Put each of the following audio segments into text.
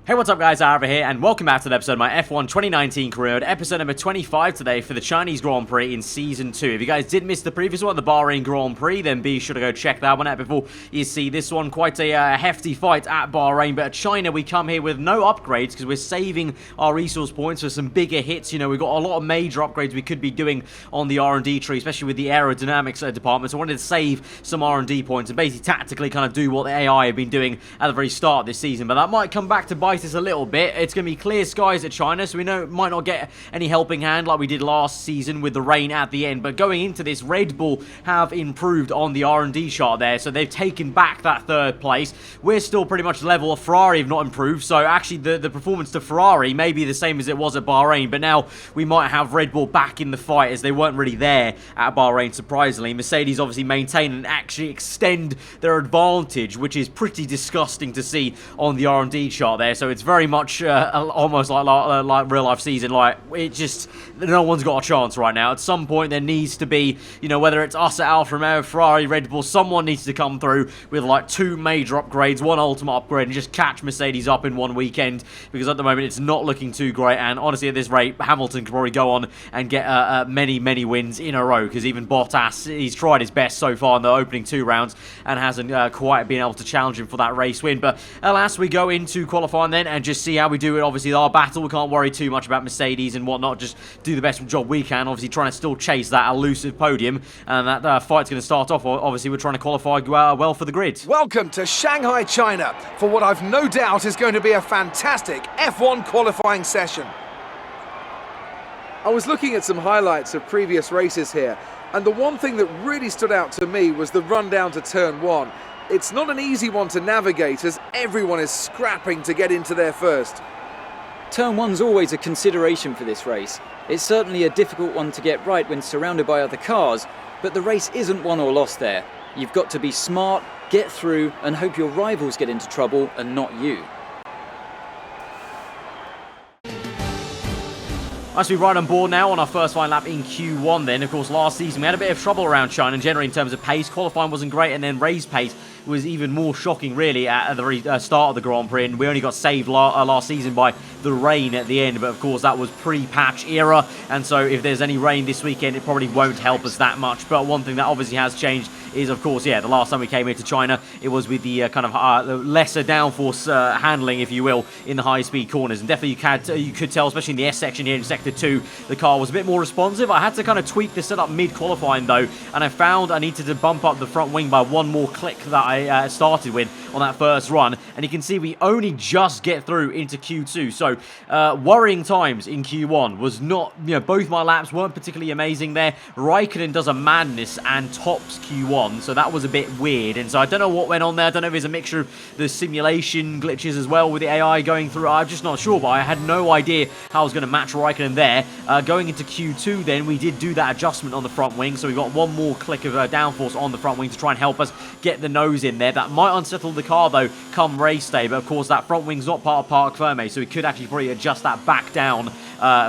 Hey, what's up guys, aarava here, and welcome back to the episode of my F1 2019 career mode, episode number 25 today for the Chinese Grand Prix in Season 2. If you guys did miss the previous one, the Bahrain Grand Prix, then be sure to go check that one out before you see this one. Quite a hefty fight at Bahrain, but at China we come here with no upgrades because we're saving our resource points for some bigger hits. You know, we've got a lot of major upgrades we could be doing on the R&D tree, especially with the aerodynamics department, so I wanted to save some R&D points and basically tactically kind of do what the AI have been doing at the very start of this season, but that might come back to bite us a little bit. It's going to be clear skies at China, so we know it might not get any helping hand like we did last season with the rain at the end, but going into this, Red Bull have improved on the R&D chart there, so they've taken back that third place. We're still pretty much level. Ferrari have not improved, so actually the performance to Ferrari may be the same as it was at Bahrain, but now we might have Red Bull back in the fight as they weren't really there at Bahrain, surprisingly. Mercedes obviously maintain and actually extend their advantage, which is pretty disgusting to see on the R&D chart there, so it's very much almost like real life season. Like, it just, no one's got a chance right now. At some point there needs to be, you know, whether it's us at Alfa Romeo, Ferrari, Red Bull, someone needs to come through with like two major upgrades, one ultimate upgrade, and just catch Mercedes up in one weekend, because at the moment it's not looking too great, and honestly at this rate Hamilton could probably go on and get many wins in a row, because even Bottas, he's tried his best so far in the opening two rounds and hasn't quite been able to challenge him for that race win. But alas, we go into qualifying then and just see how we do it. Obviously our battle, we can't worry too much about Mercedes and whatnot, just do the best job we can, obviously trying to still chase that elusive podium, and that fight's going to start off. Obviously we're trying to qualify well for the grid. Welcome to Shanghai, China, for what I've no doubt is going to be a fantastic F1 qualifying session. I was looking at some highlights of previous races here, and the one thing that really stood out to me was the run down to turn one. It's not an easy one to navigate as everyone is scrapping to get into there first. Turn one's always a consideration for this race. It's certainly a difficult one to get right when surrounded by other cars, but the race isn't won or lost there. You've got to be smart, get through, and hope your rivals get into trouble and not you. Nice to be right on board now on our first final lap in Q1 then. Of course, last season we had a bit of trouble around China, and generally in terms of pace, qualifying wasn't great, and then race pace was even more shocking really at the very start of the Grand Prix, and we only got saved last season by the rain at the end, but of course that was pre-patch era, and so if there's any rain this weekend it probably won't help us that much. But one thing that obviously has changed is, of course, yeah, the last time we came into China it was with the kind of the lesser downforce handling, if you will, in the high-speed corners, and definitely you could tell, especially in the S section here in Sector 2, the car was a bit more responsive. I had to kind of tweak the setup mid-qualifying though, and I found I needed to bump up the front wing by one more click that I started with on that first run, and you can see we only just get through into Q2, so worrying times in Q1 was not, you know, both my laps weren't particularly amazing there. Raikkonen does a madness and tops Q1, so that was a bit weird, and so I don't know what went on there. I don't know if it's a mixture of the simulation glitches as well with the AI going through. I'm just not sure, but I had no idea how I was going to match Raikkonen there. Going into Q2 then, we did do that adjustment on the front wing, so we got one more click of downforce on the front wing to try and help us get the nose in there. That might unsettle the car though come race day, but of course that front wing's not part of Parc Ferme, so we could actually probably adjust that back down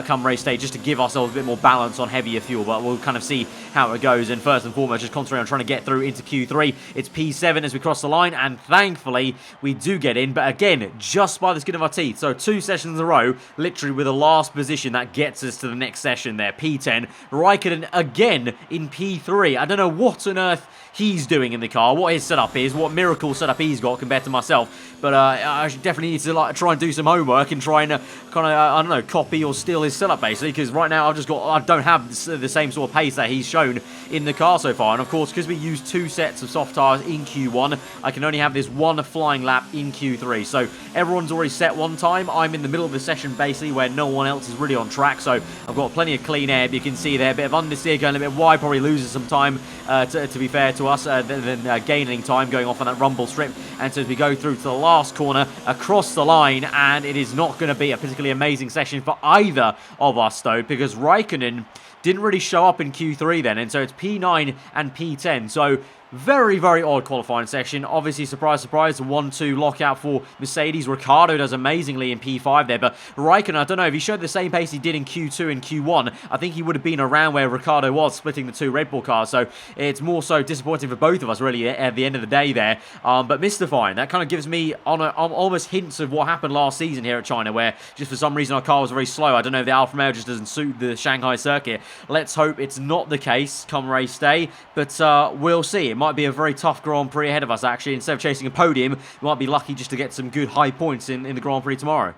come race day just to give ourselves a bit more balance on heavier fuel, but we'll kind of see how it goes. And first and foremost, just concentrate on trying to get through into Q3. It's P7 as we cross the line, and thankfully we do get in, but again just by the skin of our teeth. So two sessions in a row literally with the last position that gets us to the next session there. P10, Raikkonen again in P3. I don't know what on earth he's doing in the car, what his setup is, what miracle setup he's got compared to myself, but I definitely need to try and do some homework and try and kind of I don't know, copy or steal his setup basically, because right now I don't have the same sort of pace that he's shown in the car so far. And of course, because we used two sets of soft tyres in Q1, I can only have this one flying lap in Q3, so everyone's already set one time. I'm in the middle of the session basically where no one else is really on track, so I've got plenty of clean air. But you can see there a bit of understeer going a bit wide, probably loses some time to be fair to us, then gaining time going off on that rumble strip. And so as we go through to the last corner across the line, and it is not going to be a particularly amazing session for either of us though, because Raikkonen didn't really show up in Q3 then, and so it's P9 and P10. So Very, very odd qualifying section. Obviously, surprise, surprise, 1-2 lockout for Mercedes. Ricciardo does amazingly in P5 there, but Raikkonen, I don't know, if he showed the same pace he did in Q2 and Q1, I think he would have been around where Ricciardo was, splitting the two Red Bull cars. So it's more so disappointing for both of us, really, at the end of the day there. But mystifying. That kind of gives me almost hints of what happened last season here at China, where just for some reason our car was very slow. I don't know if the Alfa Romeo just doesn't suit the Shanghai circuit. Let's hope it's not the case come race day, but we'll see. It might be a very tough Grand Prix ahead of us, actually. Instead of chasing a podium, we might be lucky just to get some good high points in the Grand Prix tomorrow.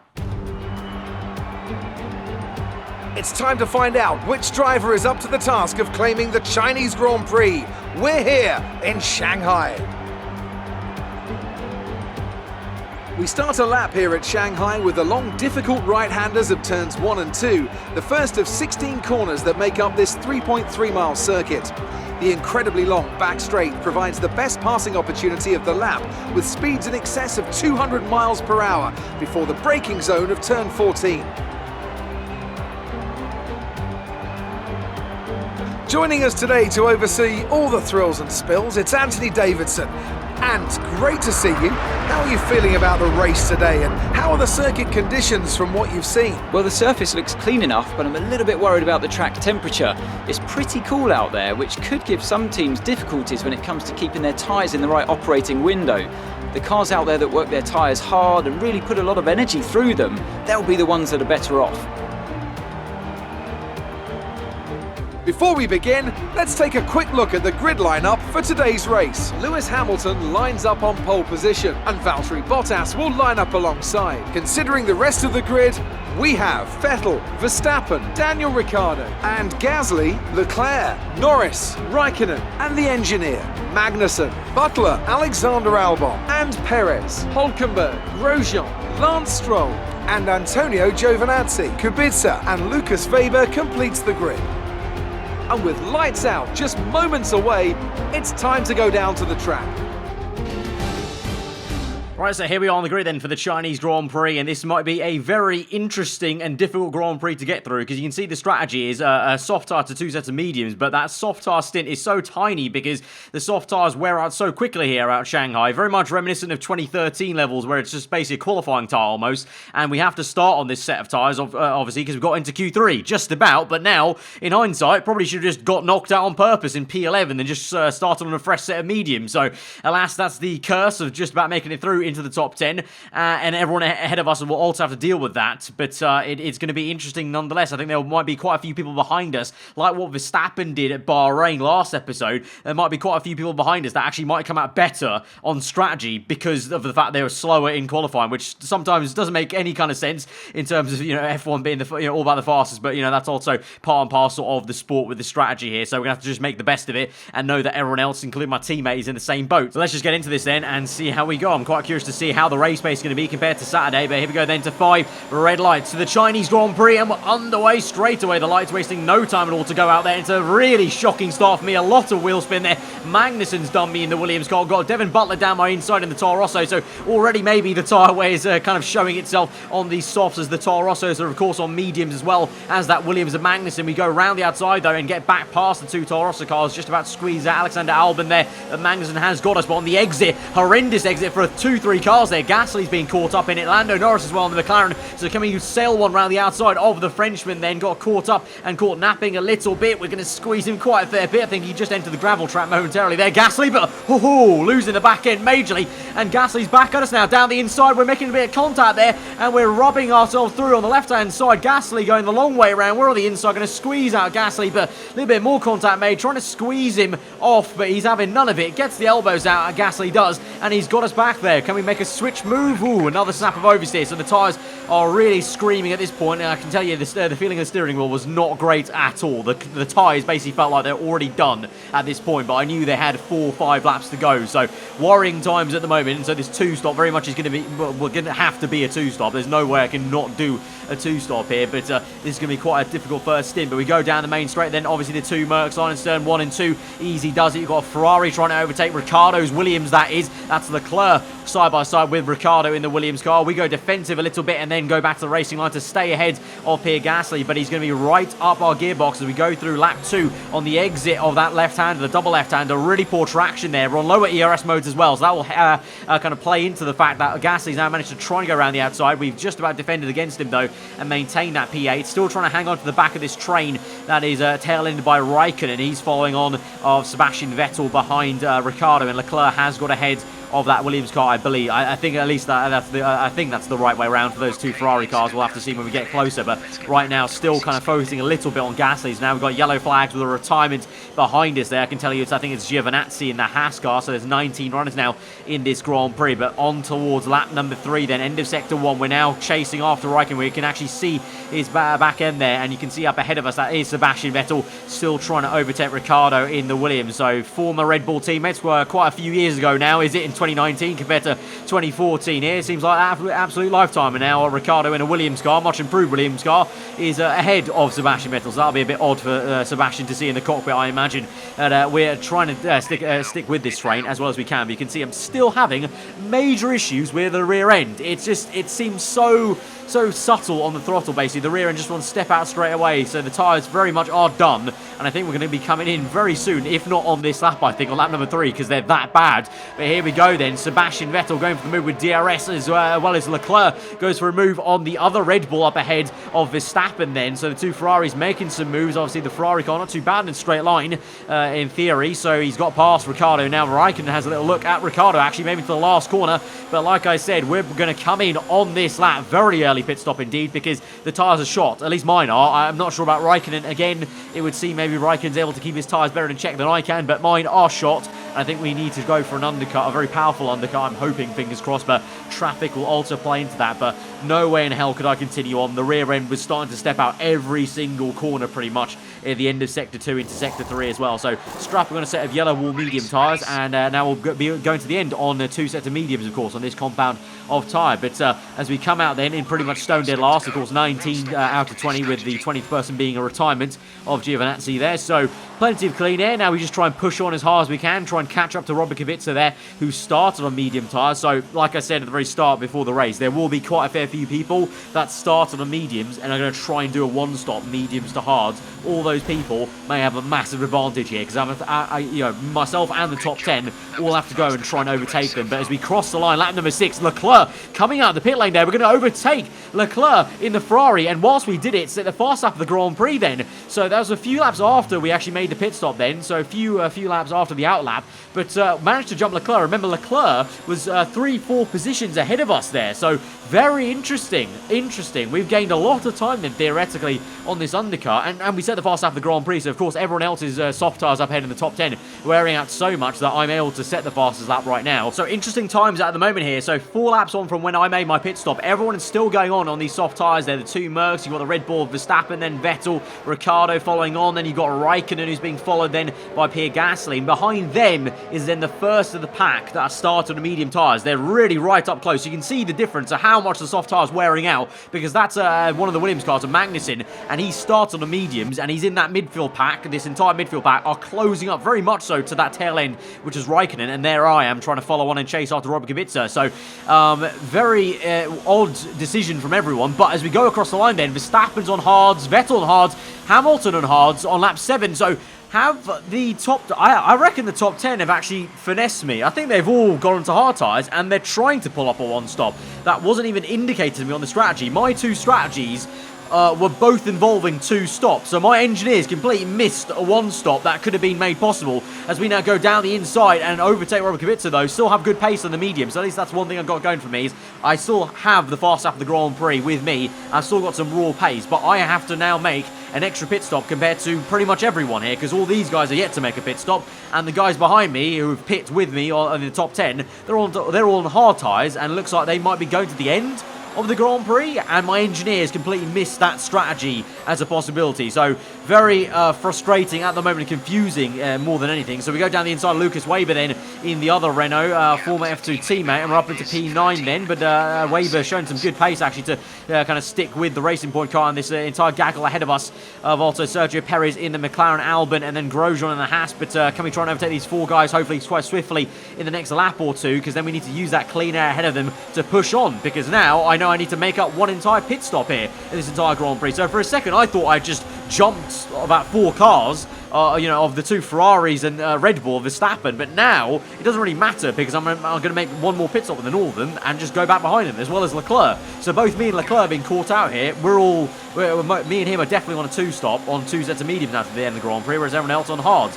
It's time to find out which driver is up to the task of claiming the Chinese Grand Prix. We're here in Shanghai. We start a lap here at Shanghai with the long, difficult right-handers of turns 1 and 2, the first of 16 corners that make up this 3.3-mile circuit. The incredibly long back straight provides the best passing opportunity of the lap, with speeds in excess of 200 miles per hour before the braking zone of turn 14. Joining us today to oversee all the thrills and spills, it's Anthony Davidson. And great to see you. How are you feeling about the race today, and how are the circuit conditions from what you've seen? Well, the surface looks clean enough, but I'm a little bit worried about the track temperature. It's pretty cool out there, which could give some teams difficulties when it comes to keeping their tyres in the right operating window. The cars out there that work their tyres hard and really put a lot of energy through them, they'll be the ones that are better off. Before we begin, let's take a quick look at the grid lineup for today's race. Lewis Hamilton lines up on pole position, and Valtteri Bottas will line up alongside. Considering the rest of the grid, we have Vettel, Verstappen, Daniel Ricciardo, and Gasly, Leclerc, Norris, Raikkonen, and the engineer, Magnussen, Butler, Alexander Albon, and Perez, Hülkenberg, Grosjean, Lance Stroll, and Antonio Giovinazzi. Kubica and Lucas Weber completes the grid. And with lights out just moments away, it's time to go down to the track. Right, so here we are on the grid then for the Chinese Grand Prix, and this might be a very interesting and difficult Grand Prix to get through, because you can see the strategy is a soft tyre to 2 sets of mediums, but that soft tyre stint is so tiny because the soft tyres wear out so quickly here out Shanghai, very much reminiscent of 2013 levels where it's just basically a qualifying tyre almost, and we have to start on this set of tyres, obviously, because we've got into Q3, just about, but now, in hindsight, probably should have just got knocked out on purpose in P11 and just started on a fresh set of mediums, so alas, that's the curse of just about making it through into the top 10, and everyone ahead of us will also have to deal with that, but it's going to be interesting nonetheless. I think there might be quite a few people behind us, like what Verstappen did at Bahrain last episode. There might be quite a few people behind us that actually might come out better on strategy because of the fact they were slower in qualifying, which sometimes doesn't make any kind of sense in terms of, F1 being all about the fastest, but that's also part and parcel of the sport with the strategy here, so we're going to have to just make the best of it and know that everyone else, including my teammate, is in the same boat. So let's just get into this then and see how we go. I'm quite curious to see how the race pace is going to be compared to Saturday, but here we go then to 5 red lights to the Chinese Grand Prix, and we're underway straight away. The lights wasting no time at all to go out there. It's a really shocking start for me. A lot of wheel spin there. Magnussen's done me in the Williams car. Got Devin Butler down my inside in the Toro Rosso, so already maybe the tyre wear is kind of showing itself on these softs, as the Toro Rossos are of course on mediums as well as that Williams and Magnussen. We go round the outside though and get back past the 2 Toro Rosso cars, just about to squeeze out Alexander Albon there. Magnussen has got us, but on the exit, horrendous exit for 2-3 cars there. Gasly's being caught up in it. Lando Norris as well on the McLaren, so can we sail one round the outside of the Frenchman, then got caught up and caught napping a little bit. We're going to squeeze him quite a fair bit. I think he just entered the gravel trap momentarily there. Gasly, but losing the back end majorly, and Gasly's back at us now down the inside. We're making a bit of contact there and we're rubbing ourselves through on the left hand side. Gasly going the long way around. We're on the inside, going to squeeze out Gasly, but a little bit more contact made, trying to squeeze him off, but he's having none of it. Gets the elbows out, Gasly does, and he's got us back there. Can we make a switch move? Another snap of oversteer, so the tyres are really screaming at this point, and I can tell you the feeling of the steering wheel was not great at all. The tyres basically felt like they're already done at this point, but I knew they had 4 or 5 laps to go, so worrying times at the moment. And so this 2-stop very much is going to be, we're going to have to be a 2-stop. There's no way I can not do a 2-stop here, but this is going to be quite a difficult first stint. But we go down the main straight, then obviously the 2 Mercs line in turn 1 and 2, easy does it. You've got a Ferrari trying to overtake Ricciardo's Williams, that is. That's Leclerc side by side with Ricciardo in the Williams car. We go defensive a little bit and then go back to the racing line to stay ahead of Pierre Gasly, but he's going to be right up our gearbox as we go through lap 2 on the exit of that left-hander, the double left-hander. Really poor traction there. We're on lower ERS modes as well, so that will kind of play into the fact that Gasly's now managed to try and go around the outside. We've just about defended against him, though, and maintained that P8. Still trying to hang on to the back of this train that is tail-ended by Raikkonen. He's following on of Sebastian Vettel behind Ricciardo, and Leclerc has got ahead of that Williams car, I believe. I think at least that's the right way around for those two Ferrari cars. We'll have to see when we get closer, but right now still kind of focusing a little bit on Gasly's. Now we've got yellow flags with a retirement behind us there. I can tell you I think it's Giovinazzi in the Haas car, so there's 19 runners now in this Grand Prix, but on towards lap number 3 then, end of sector 1. We're now chasing after Raikkonen. We can actually see his back end there, and you can see up ahead of us that is Sebastian Vettel still trying to overtake Ricciardo in the Williams. So former Red Bull teammates were quite a few years ago now. Is it in 2019 compared to 2014 here? It seems like absolute lifetime. And now Ricciardo in a Williams car, much improved Williams car, is ahead of Sebastian Vettel. So that'll be a bit odd for Sebastian to see in the cockpit, I imagine. And we're trying to stick with this train as well as we can. But you can see I'm still having major issues with the rear end. It seems so subtle on the throttle, basically. The rear end just wants to step out straight away, so the tyres very much are done, and I think we're going to be coming in very soon, if not on this lap, I think, on lap number 3, because they're that bad. But here we go then, Sebastian Vettel going for the move with DRS, as well as Leclerc goes for a move on the other Red Bull up ahead of Verstappen then, so the two Ferraris making some moves. Obviously the Ferrari car not too bad in straight line, in theory, so he's got past Ricciardo. Now Raikkonen has a little look at Ricciardo, actually, maybe to the last corner, but like I said, we're going to come in on this lap, very early pit stop indeed, because the tyres are shot. At least mine are. I'm not sure about Raikkonen. Again, it would seem maybe Raikkonen's able to keep his tyres better in check than I can, but mine are shot. I think we need to go for an undercut, a very powerful undercut. I'm hoping, fingers crossed, but traffic will also play into that. But no way in hell could I continue on. The rear end was starting to step out every single corner pretty much at the end of Sector 2 into Sector 3 as well. So strapping on a set of yellow wall medium tyres, and now we'll be going to the end on 2 sets of mediums, of course, on this compound of tyre. But as we come out then in pretty much stone dead last, of course, 19 out of 20, with the 20th person being a retirement of Giovinazzi there. So plenty of clean air. Now we just try and push on as hard as we can, try and catch up to Robert Kubica there, who started on medium tyres. So like I said at the very start before the race, there will be quite a fair few people that started on mediums and are going to try and do a one-stop mediums to hards. All those people may have a massive advantage here, because myself and the top 10 all have to go and try and overtake them. But as we cross the line, lap number 6, Leclerc coming out of the pit lane there. We're going to overtake Leclerc in the Ferrari, and whilst we did it, it's at the fast lap of the Grand Prix then. So that was a few laps after we actually made the pit stop then, so a few laps after the outlap, but managed to jump Leclerc. Remember, Leclerc was 3-4 positions ahead of us there, so very interesting. We've gained a lot of time then, theoretically, on this undercut, and we set the fast lap of the Grand Prix, so of course everyone else's soft tyres up ahead in the top 10 wearing out so much that I'm able to set the fastest lap right now. So interesting times at the moment here. So 4 laps on from when I made my pit stop, everyone is still going on these soft tyres there. The two Mercs, you've got the Red Bull of Verstappen, then Vettel, Ricciardo following on, then you've got Raikkonen, who's being followed then by Pierre Gasly, and behind them is then the first of the pack that are started on the medium tyres. They're really right up close. You can see the difference of how much the soft tyres wearing out, because that's one of the Williams cars, of Magnussen, and he starts on the mediums, and he's in that midfield pack. This entire midfield pack are closing up very much so to that tail end, which is Raikkonen, and there I am trying to follow on and chase after Robert Kubica. So very odd decision from everyone. But as we go across the line then, Verstappen's on hards, Vettel on hards, Hamilton on hards on lap 7. So have the top... I reckon the top 10 have actually finessed me. I think they've all gone into hard tyres, and they're trying to pull up a one-stop. That wasn't even indicated to me on the strategy. My 2 strategies were both involving 2 stops. So my engineers completely missed a 1 stop that could have been made possible, as we now go down the inside and overtake Robert Kubica, though. Still have good pace on the mediums. So at least that's one thing I've got going for me, is I still have the fast lap of the Grand Prix with me. I've still got some raw pace, but I have to now make an extra pit stop compared to pretty much everyone here, because all these guys are yet to make a pit stop, and the guys behind me who have pit with me in the top 10, they're all on hard tyres, and it looks like they might be going to the end of the Grand Prix, and my engineers completely missed that strategy as a possibility. So very frustrating at the moment, confusing more than anything. So we go down the inside, Lucas Weber then in the other Renault, former F2 teammate, and we're up into P9 then, but Weber showing some good pace actually to kind of stick with the Racing Point car in this entire gaggle ahead of us, of also Sergio Perez in the McLaren Albon, and then Grosjean in the Haas. But can we try and overtake these four guys hopefully quite swiftly in the next lap or two, because then we need to use that clean air ahead of them to push on, because now I know I need to make up one entire pit stop here in this entire Grand Prix. So for a second I thought I just jumped about 4 cars, of the 2 Ferraris and Red Bull, Verstappen, but now it doesn't really matter, because I'm going to make one more pit stop than all of them and just go back behind them, as well as Leclerc. So both me and Leclerc being caught out here. Me and him are definitely on a 2-stop on 2 sets of mediums after the end of the Grand Prix, whereas everyone else on hards.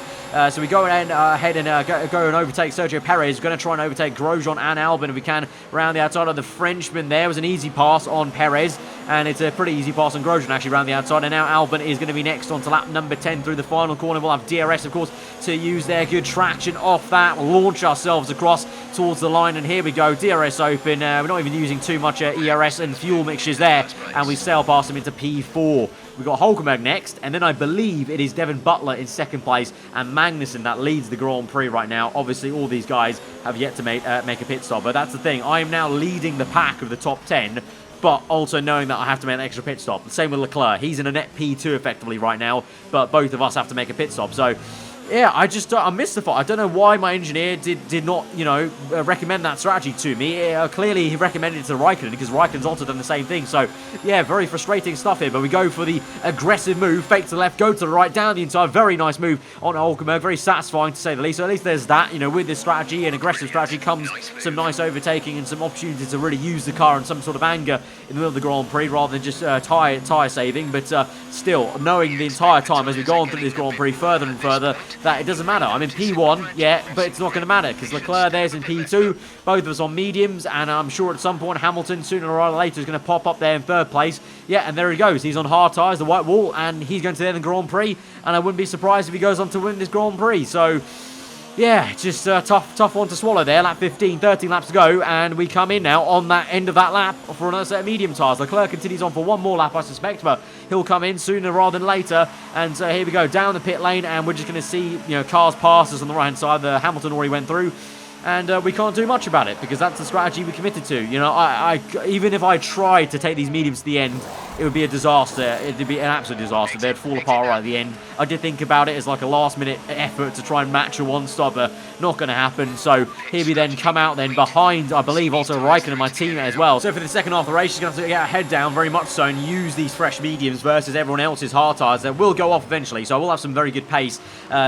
So we go ahead and go and overtake Sergio Perez. We're going to try and overtake Grosjean and Albon if we can around the outside of the Frenchman. There was an easy pass on Perez, and it's a pretty easy pass on Grosjean actually around the outside. And now Albon is going to be next onto lap number 10 through the final corner. We'll have DRS, of course, to use their good traction off that. We'll launch ourselves across towards the line, and here we go. DRS open. We're not even using too much ERS and fuel mixtures there, and we sail past them into P4. We've got Hulkenberg next, and then I believe it is Devin Butler in second place, and Magnussen that leads the Grand Prix right now. Obviously, all these guys have yet to make a pit stop, but that's the thing. I am now leading the pack of the top 10, but also knowing that I have to make an extra pit stop. The same with Leclerc. He's in a net P2 effectively right now, but both of us have to make a pit stop. So yeah, I'm mystified. I don't know why my engineer did not, recommend that strategy to me. Clearly, he recommended it to Raikkonen, because Raikkonen's also done the same thing. So, yeah, very frustrating stuff here. But we go for the aggressive move, fake to the left, go to the right, down the inside. Very nice move on Hulkenberg. Very satisfying, to say the least. So at least there's that. With this strategy and aggressive strategy comes some nice overtaking and some opportunity to really use the car in some sort of anger in the middle of the Grand Prix, rather than just tyre saving. But still, knowing the entire time as we go on through this Grand Prix further and further, that it doesn't matter. I'm in P1, yeah, but it's not going to matter, because Leclerc there's in P2, both of us on mediums, and I'm sure at some point Hamilton, sooner or later, is going to pop up there in 3rd place. Yeah, and there he goes. He's on hard tyres, the white wall, and he's going to the end of the Grand Prix, and I wouldn't be surprised if he goes on to win this Grand Prix. So yeah, just a tough one to swallow there. Lap 15, 13 laps to go, and we come in now on that end of that lap for another set of medium tyres. Leclerc continues on for one more lap, I suspect, but he'll come in sooner rather than later. And so here we go, down the pit lane, and we're just going to see cars pass us on the right-hand side. The Hamilton already went through, and we can't do much about it, because that's the strategy we committed to. Even if I tried to take these mediums to the end, it would be a disaster. It'd be an absolute disaster. They'd fall apart right at the end. I did think about it as like a last-minute effort to try and match a one-stopper. Not going to happen. So here we then come out then behind, I believe, also Raikkonen, my teammate as well. So for the second half of the race, she's going to have to get her head down very much so and use these fresh mediums versus everyone else's hard tyres that will go off eventually. So we'll have some very good pace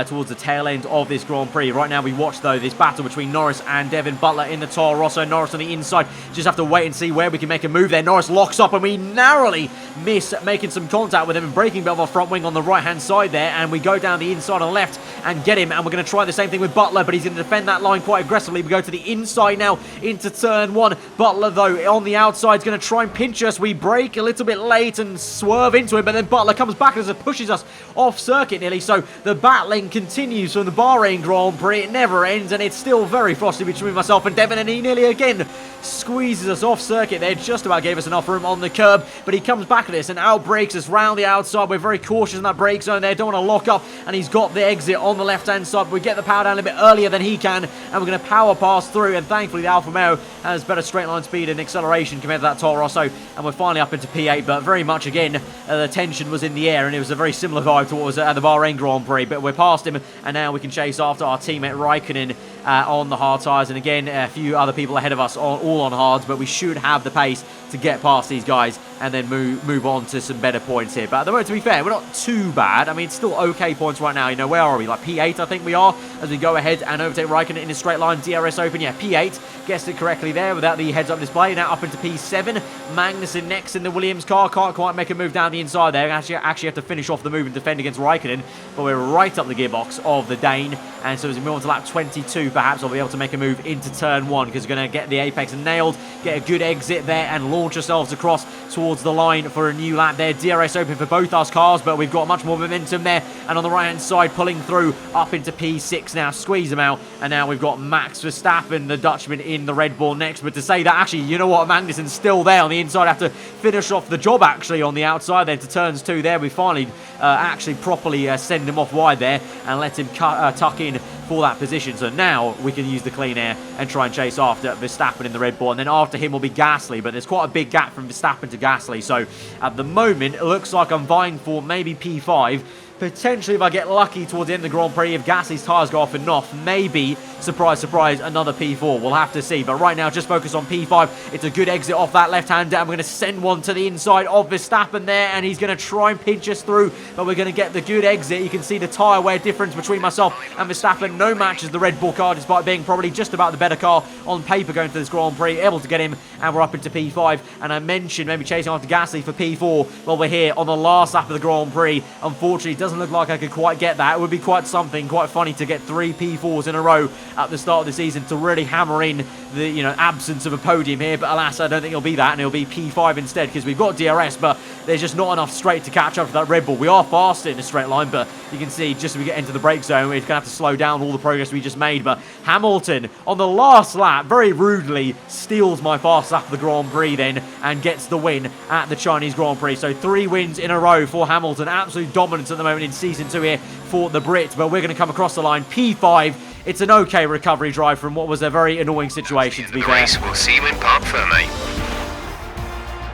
towards the tail end of this Grand Prix. Right now we watch, though, this battle between Norris and Devin Butler in the Toro Rosso. Norris on the inside. Just have to wait and see where we can make a move there. Norris locks up, and we narrowly miss making some contact with him and breaking bit of our front wing on the right-hand side there, and we go down the inside on the left and get him, and we're going to try the same thing with Butler, but he's going to defend that line quite aggressively. We go to the inside now into turn 1. Butler, though, on the outside is going to try and pinch us. We brake a little bit late and swerve into him, but then Butler comes back as it pushes us off circuit nearly. So the battling continues from the Bahrain Grand Prix. It never ends, and it's still very frosty between myself and Devin, and he nearly again squeezes us off circuit there. Just about gave us enough room on the curb, but he comes back at this and outbrakes us round the outside. We're very cautious in that brake zone there, don't want to lock up, and he's got the exit on the left hand side. We get the power down a bit earlier than he can, and we're going to power pass through, and thankfully the Alfa Romeo has better straight line speed and acceleration compared to that Toro Rosso, and we're finally up into P8. But very much again the tension was in the air, and it was a very similar vibe to what was at the Bahrain Grand Prix, but we're past him, and now we can chase after our teammate Raikkonen on the hard tyres, and again a few other people ahead of us all on hards, but we should have the pace to get past these guys and then move on to some better points here. But at the moment, to be fair, we're not too bad. I mean, it's still okay points right now. Where are we? Like P8, I think we are, as we go ahead and overtake Raikkonen in a straight line. DRS open, yeah, P8. Guessed it correctly there without the heads-up display. Now up into P7. Magnussen next in the Williams car. Can't quite make a move down the inside there. Actually have to finish off the move and defend against Raikkonen, but we're right up the gearbox of the Dane. And so as we move on to lap 22, perhaps I'll be able to make a move into turn 1, because we're going to get the apex nailed, get a good exit there, and launch ourselves across towards towards the line for a new lap there. DRS open for both us cars, but we've got much more momentum there. And on the right-hand side, pulling through up into P6 now, squeeze them out. And now we've got Max Verstappen, the Dutchman, in the Red Bull next. But to say that, actually, you know what, Magnussen's still there on the inside. Have to finish off the job, actually, on the outside there to turns 2 there. We finally actually properly send him off wide there and let him tuck in for that position. So now we can use the clean air and try and chase after Verstappen in the Red Bull. And then after him will be Gasly, but there's quite a big gap from Verstappen to Gasly. So at the moment, it looks like I'm vying for maybe P5. Potentially, if I get lucky towards the end of the Grand Prix, if Gasly's tyres go off enough, maybe, surprise, surprise, another P4. We'll have to see. But right now, just focus on P5. It's a good exit off that left-hander, and we're going to send one to the inside of Verstappen there, and he's going to try and pinch us through, but we're going to get the good exit. You can see the tyre wear difference between myself and Verstappen. No match as the Red Bull car, despite being probably just about the better car on paper going to this Grand Prix. Able to get him, and we're up into P5. And I mentioned maybe chasing after Gasly for P4. Well, we're here on the last lap of the Grand Prix. Unfortunately, it doesn't look like I could quite get that. It would be quite something, quite funny to get 3 P4s in a row at the start of the season to really hammer in the absence of a podium here. But alas, I don't think it'll be that, and it'll be P5 instead, because we've got DRS, but there's just not enough straight to catch up to that Red Bull. We are faster in a straight line, but you can see just as we get into the brake zone, we're going to have to slow down all the progress we just made. But Hamilton, on the last lap, very rudely steals my fast lap of the Grand Prix then and gets the win at the Chinese Grand Prix. So 3 wins in a row for Hamilton. Absolute dominance at the moment in Season 2 here for the Brit, but we're going to come across the line. P5. It's an okay recovery drive from what was a very annoying situation, to be fair. Race. We'll see you in Parc Fermé.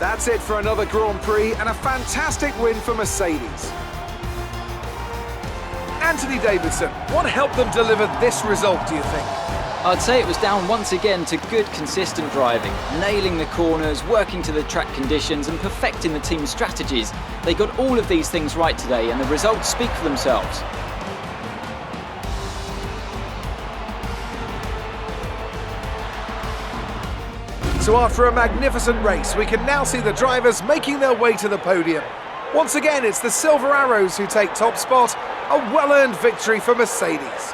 That's it for another Grand Prix and a fantastic win for Mercedes. Anthony Davidson, what helped them deliver this result, do you think? I'd say it was down once again to good, consistent driving, nailing the corners, working to the track conditions and perfecting the team's strategies. They got all of these things right today, and the results speak for themselves. So after a magnificent race, we can now see the drivers making their way to the podium. Once again, it's the Silver Arrows who take top spot, a well-earned victory for Mercedes.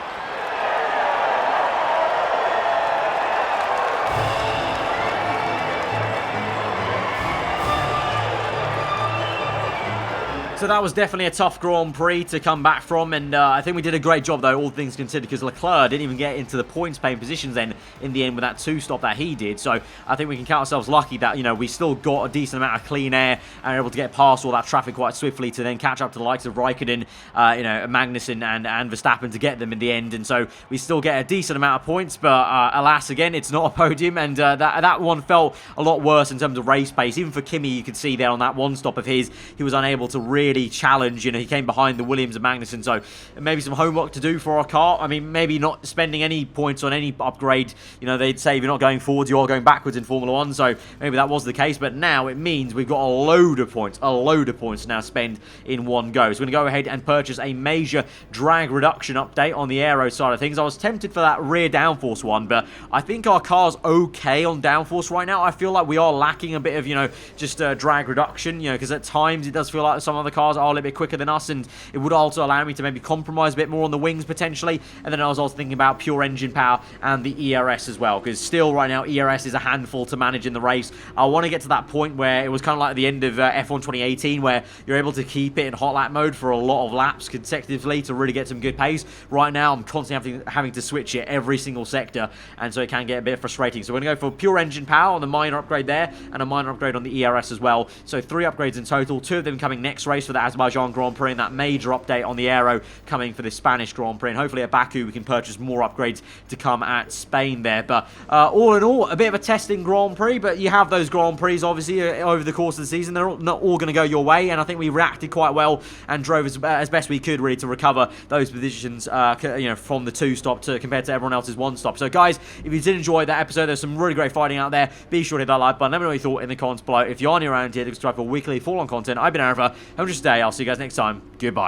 So that was definitely a tough Grand Prix to come back from, and I think we did a great job, though, all things considered, because Leclerc didn't even get into the points-paying positions then in the end with that 2-stop that he did. So I think we can count ourselves lucky that, we still got a decent amount of clean air and are able to get past all that traffic quite swiftly to then catch up to the likes of Raikkonen, Magnussen and Verstappen to get them in the end. And so we still get a decent amount of points, but alas, again, it's not a podium, and that one felt a lot worse in terms of race pace. Even for Kimi, you could see there on that 1-stop of his, he was unable to really challenge. He came behind the Williams and Magnussen, so maybe some homework to do for our car. I mean, maybe not spending any points on any upgrade. They'd say if you're not going forwards, you are going backwards in Formula 1, so maybe that was the case, but now it means we've got a load of points to now spend in one go. So we're going to go ahead and purchase a major drag reduction update on the aero side of things. I was tempted for that rear downforce one, but I think our car's okay on downforce right now. I feel like we are lacking a bit of, just drag reduction, because at times it does feel like some other cars are a little bit quicker than us, and it would also allow me to maybe compromise a bit more on the wings potentially. And then I was also thinking about pure engine power and the ERS as well, because still right now ERS is a handful to manage in the race. I want to get to that point where it was kind of like at the end of F1 2018, where you're able to keep it in hot lap mode for a lot of laps consecutively to really get some good pace. Right now I'm constantly having to switch it every single sector, and so it can get a bit frustrating. So we're going to go for pure engine power on the minor upgrade there, and a minor upgrade on the ERS as well. So 3 upgrades in total, 2 of them coming next race for the Azerbaijan Grand Prix, and that major update on the aero coming for the Spanish Grand Prix. And hopefully at Baku we can purchase more upgrades to come at Spain there. But all in all, a bit of a testing Grand Prix, but you have those Grand Prix obviously over the course of the season. They're not all going to go your way, and I think we reacted quite well and drove as best we could really to recover those positions from the 2-stop to compared to everyone else's 1-stop. So guys, if you did enjoy that episode, there's some really great fighting out there. Be sure to hit that like button. Let me know what you thought in the comments below. If you are new around here, subscribe for weekly full-on content. I've been Aarava. Have a good day. I'll see you guys next time. Goodbye.